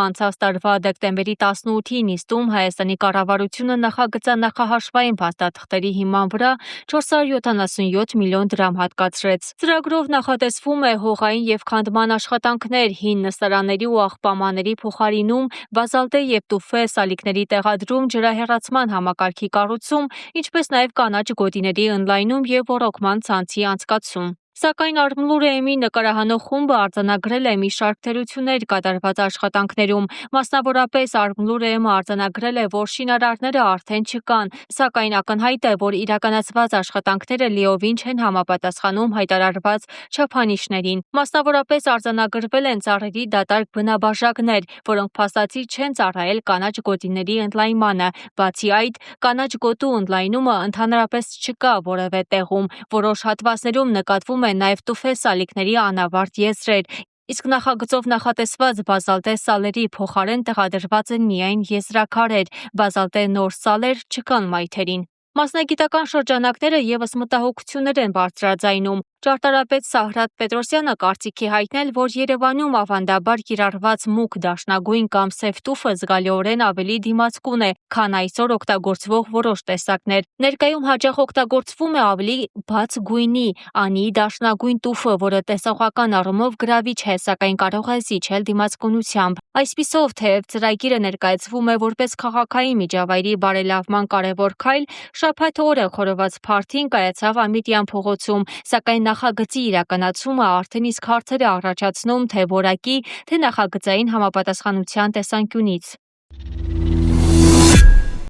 անցած տարվա դեկտեմբերի 18-ի նիստում Հայաստանի կառավարությունը նախագծանախահաշվային փաստաթղթերի հիման վրա 477 միլիոն դրամ հատկացրեց։ Ծրագրով նախատեսվում է հողային և քանդման աշխատանքներ, հին նստարանների ու աղբամանների փոխարինում, բազալտե և տուֆե սալիկների տեղադրում, ջրահեռացման համակարգի կառուցում, ինչպես նաև կանաչ գոտիների ընդլայնում և ոռոգման ցանցի անցկացում։ Սակայն Արմլուր-ԵՄ-ի նկարահանող խումբը արձանագրել է մի շարք թերություններ կատարված աշխատանքներում, մասնավորապես Արմլուր-ԵՄ-ը արձանագրել է, որ շինարարները արդեն չկան, սակայն ակնհայտ է, որ իրականացված աշխատանքները լիովին չեն համապատասխանում հայտարարված չափանիշներին։ Մասնավորապես արձանագրվել են ծառերի դատարկ բնաբաժակներ, որոնք փաստացի չեն ծառայել կանաչ գոտիների ընդլայնմանը։ Բացի այդ, կանաչ գոտու ընդլայնումը ընդհանրապես չկա որևէ տեղում, որոշ հատվածներում նկատվում են նաև տուֆե սալիկների անավարտ եզրեր, իսկ նախագծով նախատեսված բազալտե սալերի փոխարեն տեղադրված են միայն եզրաքարեր, բազալտե նոր սալեր չկան մայթերին։ Մասնագիտական շրջանակները ևս մտահոգություններ են բարձրաձայնում։ Ճարտարապետ Սահրատ Պետրոսյանը կարծիք է հայտնել, որ Երևանում ավանդաբար կիրառված մուգ դաշնագույն կամ սև տուֆը զգալիորեն ավելի դիմացկուն է, քան այսօր օգտագործվող որոշ տեսակներ։ Ներկայում հաճախ օգտագործվում է ավելի բաց գույնի, անի դաշնագույն տուֆը, որը տեսողական առումով գրավիչ է, սակայն կարող է զիջել դիմացկունությամբ։ Այսպիսով, թեև ծրագիրը ներկայացվում է որպես քաղաքային միջավայրի բարելավման կարևոր քայլ, շաբաթ օրը խորոված փարթին կայացավ Ամիտյան փողոցում, սակայն նախագծի իրականացումը արդեն իսկ հարցեր է առաջացնում թե որակի, թե նախագծային համապատասխանության տեսանկյունից։